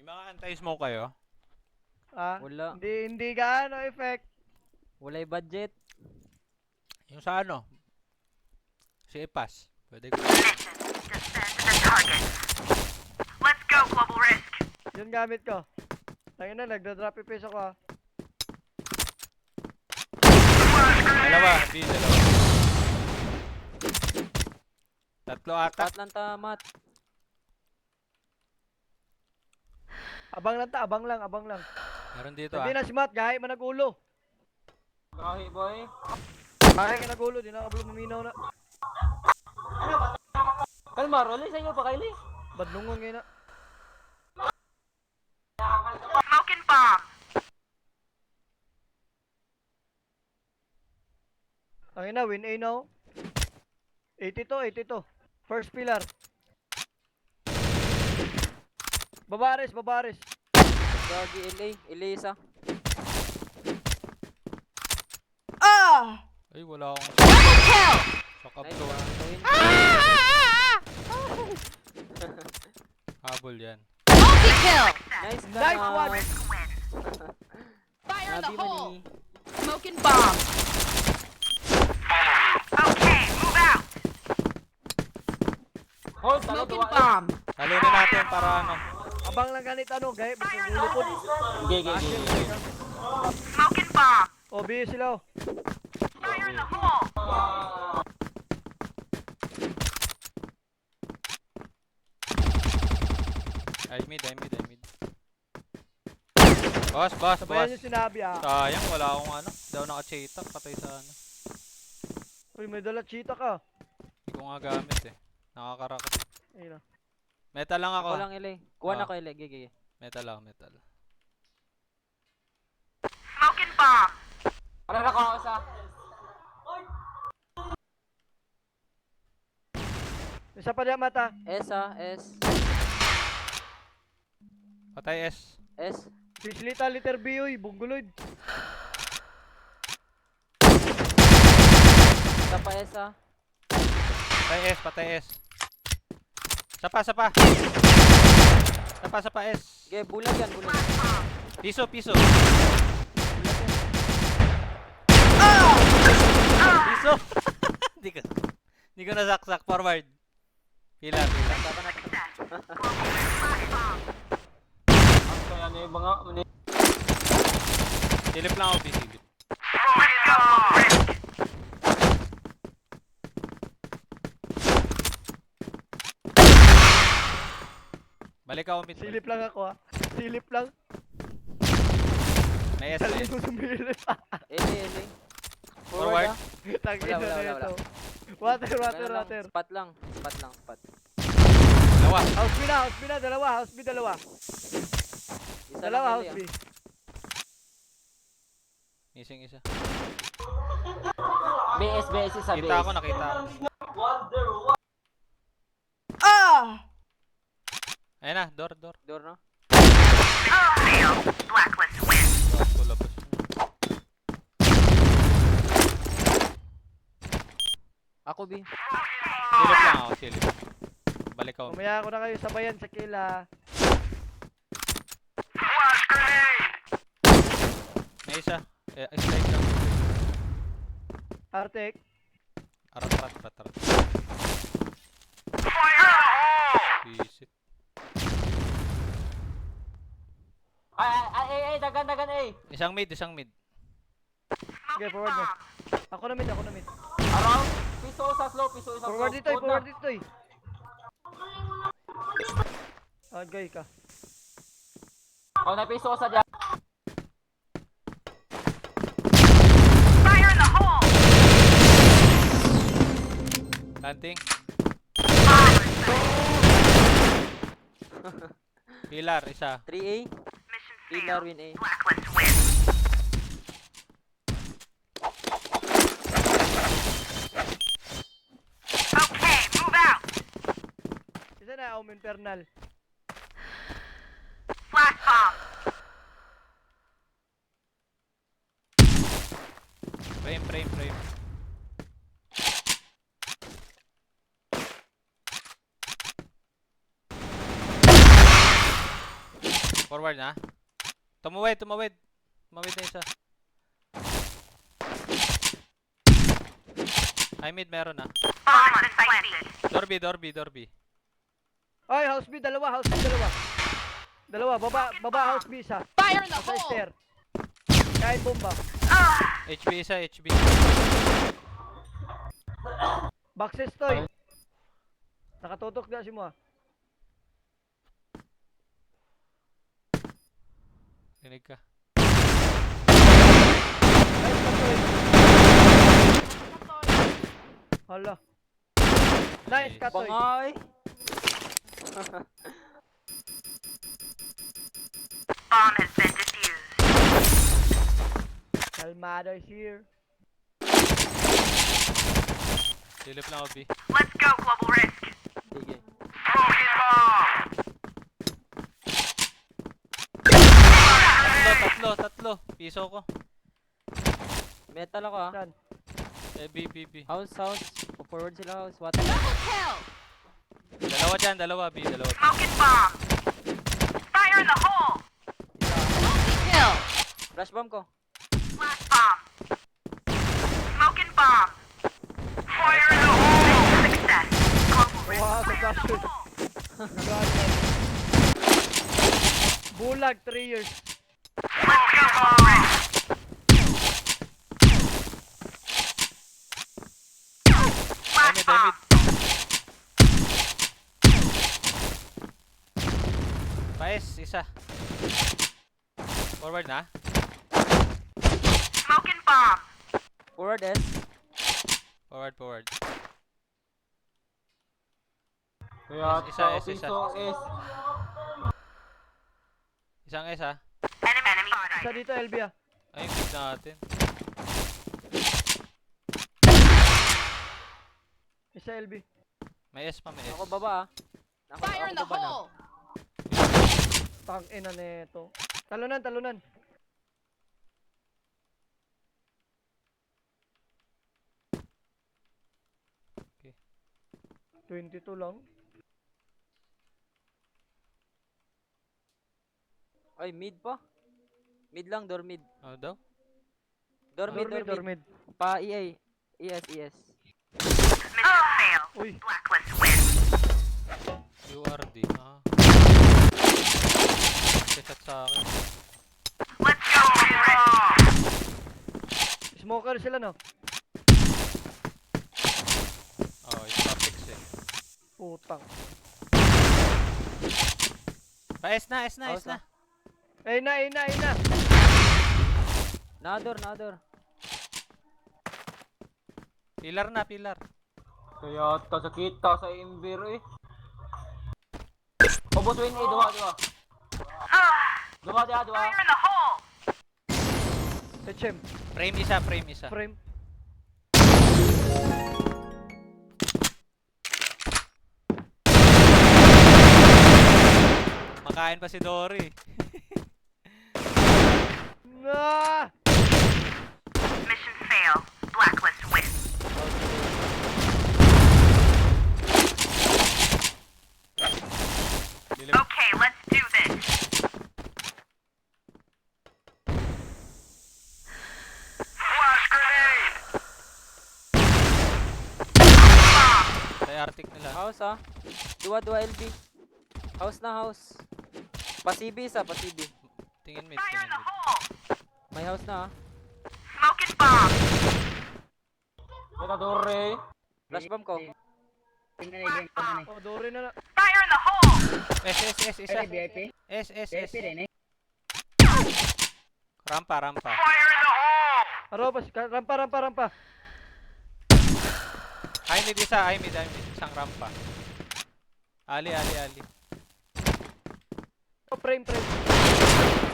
mga anti-smoke kayo? Wala. Hindi gaano effect. Wala yung budget. Yung sa ano? Si Ipas. Pwede ko. Let's go, Global Risk. Yun gamit ko. Tangin na, nagda-drop yung peso ko Dalawa, hindi dalawa. Tatlo ata. Pat lang tamat. Abang lang. Meron dito Hindi na si Matt, gahay man nagulo. Gahi boy. Gahay ka nagulo, di na kablo maminaw na. Kalmar, wala sa inyo pa kaili. Badlungon ngayon na. Smoking bomb. Tangin na, win A now. 82. First pillar. Babares. Gagi LA. LA isa. Ay, wala akong sa Nice. kaplo. Win. Habol yan. Multi-kill. Nice ka. Nice one. Fire in the Nabi hole. mani. Smoking bomb. Okay, move out. Hold, Smoking bomb. Talunin natin para ano. Abang lang ganit ano, gahay. Gulo po. Gigi. Smoking bomb. O, biyo sila o. Fire in the hole. Ay, mid. Boss. Sabayan yung sinabi Sayang, wala akong ano. Daw naka-cheetah, patay sa ano. Uy, may dala cheetah ka. Hindi ko nga gamit eh. Nakakarakas. Ayun na. Metal lang ako. Ako lang LA. Kuha na Ah. ko LA. Gigi. Metal. Smoking bomb. Para na ako sa. Isa pa diyan mata. S S. Patay S. S. Fish liter B, uy. Bunggulod. Isa pa S Patay S. Sapa S. Ge, bulag yan. Piso. Piso. Hindi ko nasaksak. Forward. Pila. Tapa na. Ang kaya ni mga ni. Silip lang ako, pisilip. Let's go, Risk. Balik ako mid. Silip lang ako Silip lang. May S. Dali mo sumilip. LA. Forward. Tangin na Wala. ito. Water. Ano lang, Spot lang. Dalawa. House B na, dalawa. Isa Dalawa, lang house LA. B. Missing isa. BS sa BS. Nakita ako. Ayun na, door. Door no? Blacklist win. Labas. Ako B. Silip lang ako, silip. Balik ako. Mamaya ako na kayo sabayan sa kila. Flash grenade. May isa. Slide lang. Artek. Arat. Fire in the hole. Visit. Ay, dagan Isang mid. Okay, forward mo. Ako na mid. Around piso sa slow. Forward dito, eh. Agay ka. Oh, na piso sa diyan. Fire in the hole. Planting. Pilar, isa. 3A. Mission Pillar failed. win A. Blacklist win. Okay, move out. Isa na, Aum Infernal. Flash bomb. Frame. Forward na. Tumawid. Tumawid na isa. High mid meron na. Bomb has been planted. Door B. Ay, house B, dalawa. Dalawa, baba house B isa. Fire in the Nasa hole! stair. Kahit bomba. HB isa, HB. Boxes toy. Nakatutok na si mo ah. Rinig ka. Nice ka toy. Hala. Nice ka toy. Bangay. Bomb has been defused. Calmado is here. Silip lang ako B. Let's go, global risk. Sige. Broken bomb. Tatlo. Piso ko. Metal ako ah. Saan? B. House. Forward sila house. What? Dalawa dyan, dalawa B. Smoking bomb. Fire in the hole. Kill. Flash bomb ko. Flash bomb. Smoking bomb. Fire in the hole. Success. Global risk. Wow, Fire in the success. hole. Bulag, 3 years. Let's go, global risk. Flash bomb. Paes, isa. Forward na. Smoking bomb. Forward S. Forward. Kaya Isa. piso is. Isang S ha. Enemy Isa spotted. dito, LB ah. Ay, yung mid natin. Isa LB. May S pa, may S. Ako baba ah. Fire in the baba na. hole. Tang ina nito. Talunan. Okay. 22 lang. Ay, mid pa. Mid lang, door mid. Ano daw? Door mid. Door mid. Pa EA. ES. Mission fail. Uy, Blacklist win. URD. Chat sa akin. Let's go, global risk. smoker sila no? Oh, it's Apex eh. Putang. Pa, S na. House na. Ay na. Nador. Pilar na. Kaya kasakita sa Invir eh. Ubos win eh, duwa. Duwa. Fire in the hole. HM. Frame isa. Frame. Makain pa si Dory. Ah! Mission fail. Blacklist win. Dilim. Okay, let's do this. Flash grenade. Tay Arctic nila. House ah. Dua LB. House na house. Pasibi isa. Tingin mid. Fire in the hole. May house na ah. Smoking bomb. Kaya dore. Flash bomb ko. Flash bomb. Oh, Dory na. Fire in the hole. S, isa. S. Rampa. Fire in the hole. Aropas, rampa. High mid isa. Isang rampa. Ali. Oh, frame.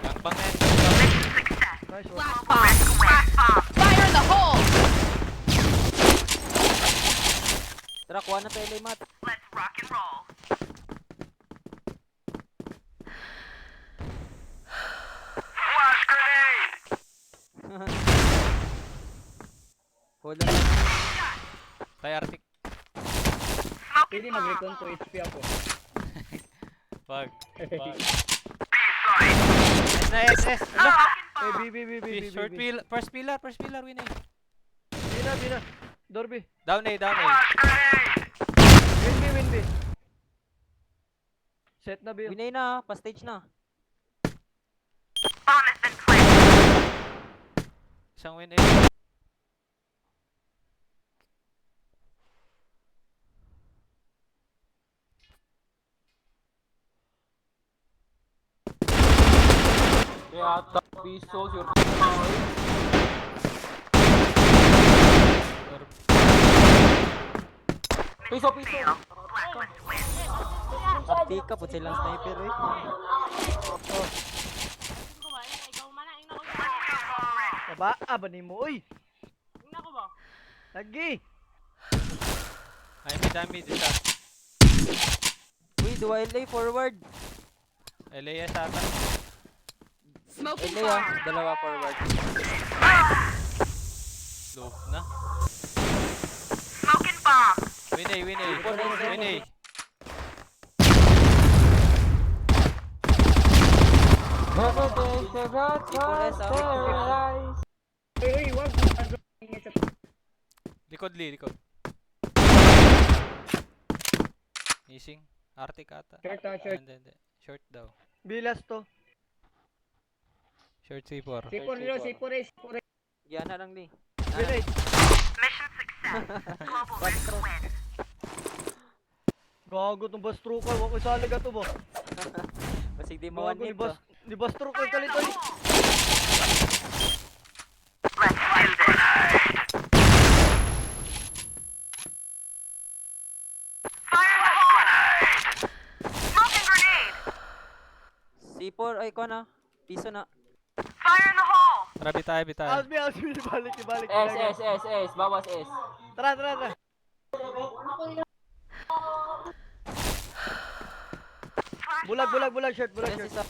Gangbang na yan. Mission success. Nice one. Global risk win. Flash bomb. Fire in the hole. Tara, kuha na tayo mat. Let's rock and roll. Flash grenade. Hold on. Tay Arctic. Smoking bomb. to HP ako. Wag. Be Nice na SS. Ala. Eh, B, B, B, B, B, Short B. pillar. First pillar, win A. B na. Door B. Down A, down A. Win B. Set na B. Winay na, pa-stage na. Bomb has been planted. Isang win A. Kaya piso, sure. Piso, piso. Blacklist win. Abdi ka po silang sniper eh. Baba, ba ni mo? Uy! Lagi! Ay, mid isa. Uy, dua LA forward. LAS ata. LA ah, dalawa forward. Loop na. Smoking bomb. Win A. Win A. Likod. Missing. Arctic ata. Short. Hindi. Short daw. B last to. Short C4. C4. Yan na lang ni. Win A. Mission success. Global risk win. Gago tong bus trucker. Wako isali ka to ba? Basig di mo one Gago, hit ni bus trucker kalito eh. Let's do this. Fire in the hole. Smoking grenade. C4 ay ko na. Piso na. Fire in the hole. Tara, bitay. House B. Ibalik. S. Bawas S. Tara. Bulag, short, Yes, short. isa.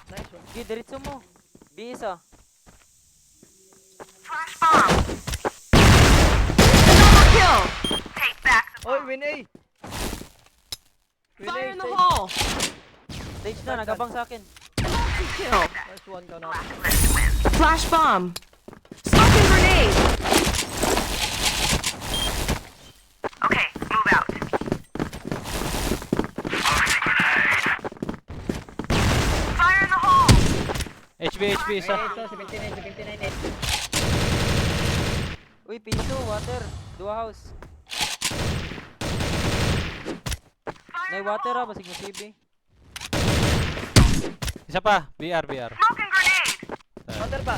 Nice one. Gi, diretso mo. B isa. Flash bomb. Double kill. Take back the Oy, win A. fire in the stage. hole. Stage na, nagabang sa akin. Kill. Nice one ka na. Blacklist win. Flash bomb. Smoking grenade. Okay, move out. Fire in the hole. HB isa. Ito, 79. Uy, piso, water. Dua house. Nay water ah, basig mo CB. Isa pa. BR. Smoking grenade. Under pa.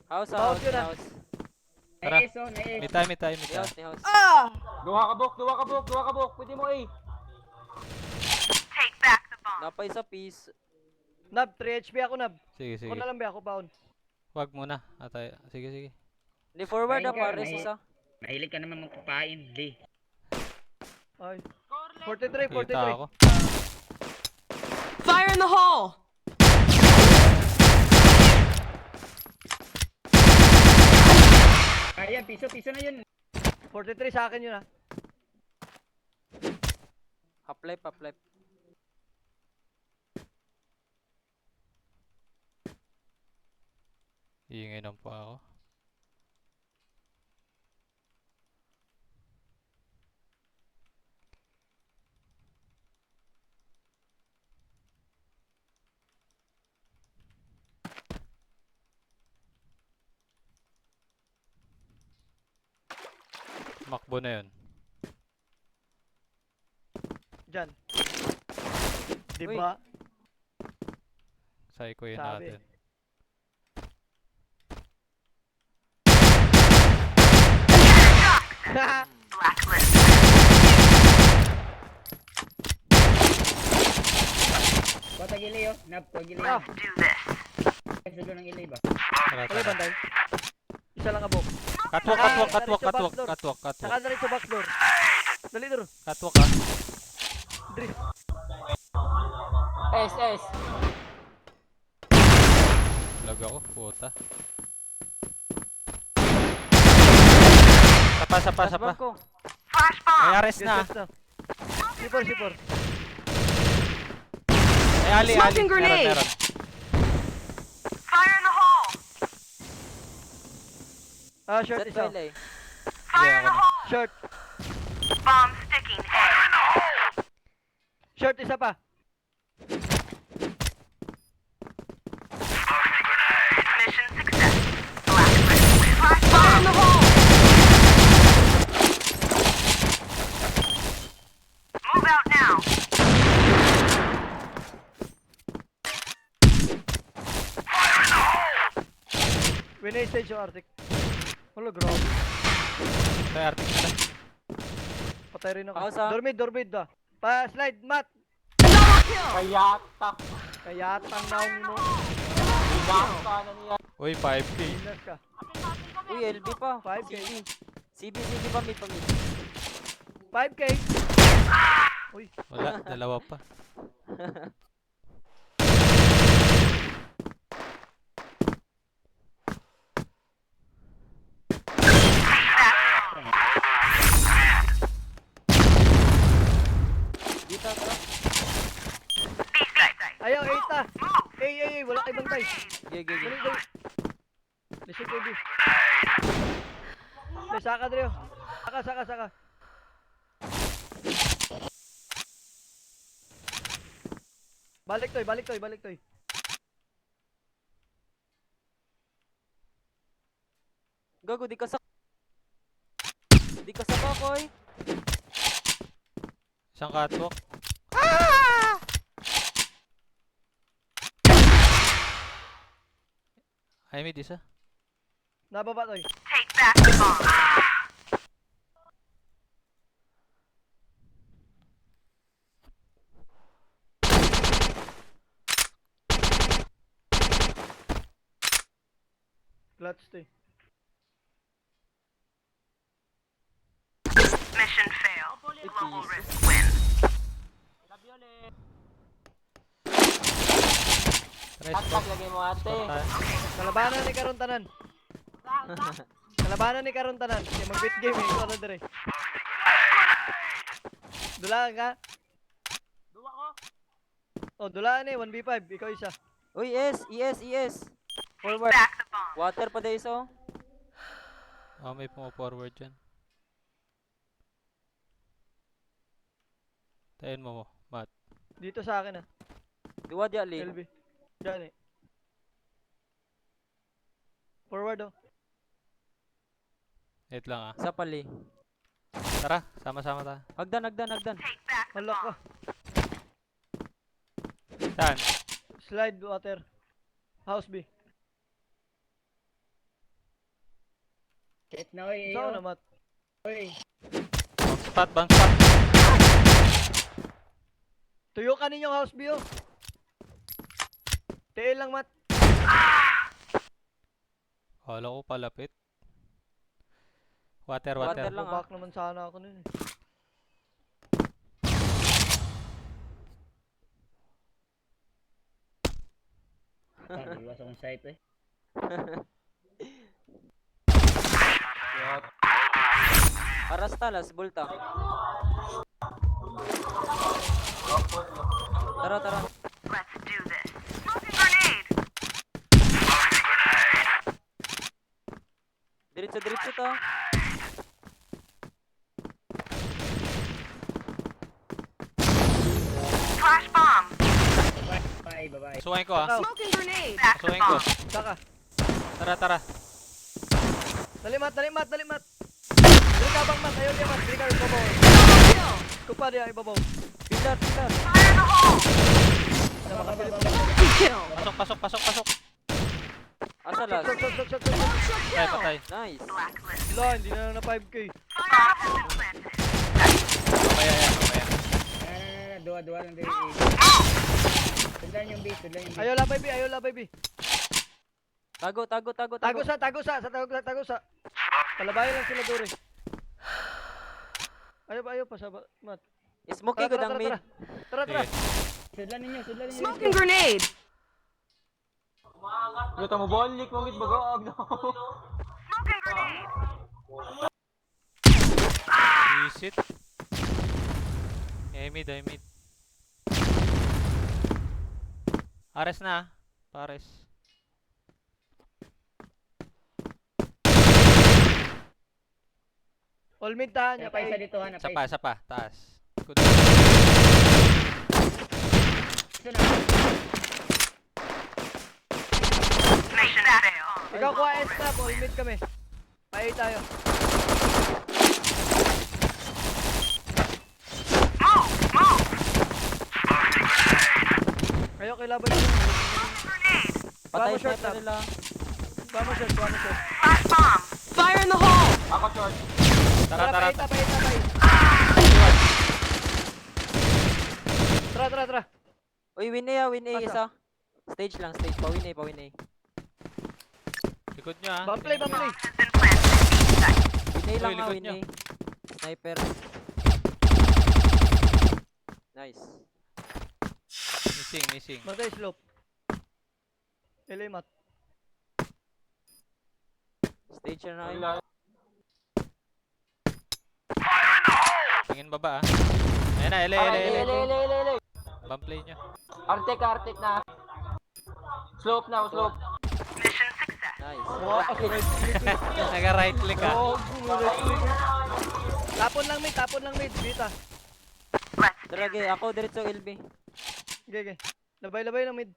House ah, House house, yun, ah. house. Tara. Nice. Mitay. Ni house, ni house. Duha ka buk. Pwede mo A. Take back the bomb. Napay sa piece. Nab, 3 HP ako, Nab. Sige. Ako na lang ba ako paon? Wag muna. Atay. Sige. Ni forward ah, Ayun ka, pares may- isa. Mahilig ka naman magpapain, di. Ay. 43. Kita ako. Fire in the hole. Ayan, piso na yun. 43 sa akin yun ah. Half life. Iingay lang po ako. Makbo na yun. Diyan. Diba? Psycho yun Sabi. natin. Blacklist. Kota gili yo. Nab, ko gili. Ah. Do this. Sulo ng ilay ba? Tara. Kali banday. Isa lang abok. Catwalk. Saka na rin sa backdoor. Dali dur. Catwalk ah. Dri. S. Lag ako. Puta. Sapa. Flashbang ko. Flash bomb. Ay, ares na. Yes, yes, Sipor, sipor. Ay, ali. Smoking Meron, grenade. meron. Fire in the hole. Ah, short Set isa. ba ilay? Fire in the ako na. hole. Short. Bomb sticking. Fire in the hole. Short isa pa. Mission success. Blackbird win. Flash bomb in the hole. Move out now. Winay stage yung Arctic. Wala, grabe. Ito, Arctic na. Patay rin ako. House, ah. Dormid ah. Pa-slide, Matt. Kayata. Kaya tangnaw mo. Kayata na niya. Uy, 5K. Winners ka. Uy, LB pa. 5K. CB pa, mid pa mid. 5K. Uy, Wala, dalawa pa. Dito, to. ayaw, 8 ah. Ay, wala kay bantay. Gege. Galing tayo. Lisod kayo, B. May saka, Drio. Saka. Balik toy. Gago, di ka sa... Di ka sa bakoy. Isang catwalk. Ay, mid isa. Nababa, toy. Take back the bomb. Clutch, toy. Mission failed. It's Global easy. risk win. Tres Hashtag lagay mo ate. Kalabanan ni Karon tanan. Kalabanan ni Karon tanan. Kaya mag-beat game eh. Ikaw na dire. Dulaan ka? Duwa ko. Oh, dulaan eh. 1v5. Ikaw isa. Uy, ES. Forward. Back the bomb. Water pa days, oh. Oh, may pumo-forward dyan. Tayin mo, Matt. Dito sa akin ah. Duwa di ali. LB. Diyan eh. Forward oh. Wait lang ah. Sa pali. Tara, sama-sama tayo. Hagdan. Take back the Unlock ko. Saan? Slide water. House B. Shit na, oy. Saan na, Matt? Oy. Bang spot. Tuyo ka ninyong house B oh. TL lang, Matt. Kala ko palapit. Water. Water lang. Back naman sana ako nun eh. Iwas akong site, eh. Kayata. Arastalas, bulta. Tara. Let's do this. Smoking grenade. Diretso to. Flash bomb. Babae. Suwain ko ah. Sakaw. Smoking grenade. Back the Suwain ko. bomb. Saka. Tara. Dali, Matt. Dali ka bang, Matt? Ayaw niya, Matt. Dali ka ibabaw. Kupa niya ibabaw. Pilar. Fire in the hole. Pasok. Asalas. Shot. Patay. Nice. Blacklist. Wala, hindi na lang na 5k. Bomb has been planted. Mamaya yan. Dua lang din. Sundan yung base. Ayaw labay, B. Tago. Tago sa. Palabayan lang sila, Dore. Ayaw pa sa Matt. Smoky ko dang mid. Tara. Sige. Sudlan ninyo. Smoking grenade. Luto mo bolik mo gid bagog no. Smoking grenade. Visit. Mid. Ares na. Pares. All mid tahan. Kaya pa isa dito ha. Isa pa. Taas. Good. Ito na. Mission failed. Ikaw kuha extra. All mid kami. Pay tayo. Move. Kayo kilaban nyo. Patay Vamos short sniper na. nila. Vamos short. Flash bomb. Fire in the hole. Ako short. Tara. Pay. Tara. Uy, win A, win A Asa? isa. Stage lang, stage. Pa-win A. Likod nyo ah. Bump play. Has been planted. Win A lang Uy, ha, likod win nyo. A. Sniper. Nice. Missing. Matay slope. LA mat. Stage na kayo. Wala. Tingin baba ah. Ayan na, ele. Bump play nyo. Arctic na. Slope na, slope. Mission success. Nice. Naga right click ah. Tapon lang mid. Bita. Let's Drage, ako diretso LB. Okay. Labay lang mid.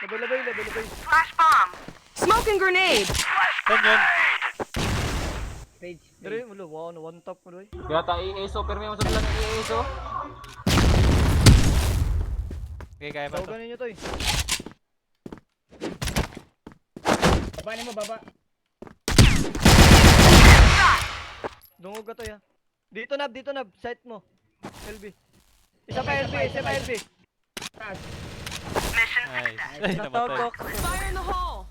Labay. flash bomb. Smoking grenade. Saan yun? Stage. Dere, wala. Wow, one top mo doy. Kaya tayo i-ESO, pero may masabla ng i-ESO. Okay, kaya pa to. Tawagan ninyo to eh. Baba niyo mo, baba. Dungog ka to ya. Dito nab. Sight mo. LB. Isa pa LB. Taas. Mission Nice. success. Ay, Knock namatay. out. Fire in the hole.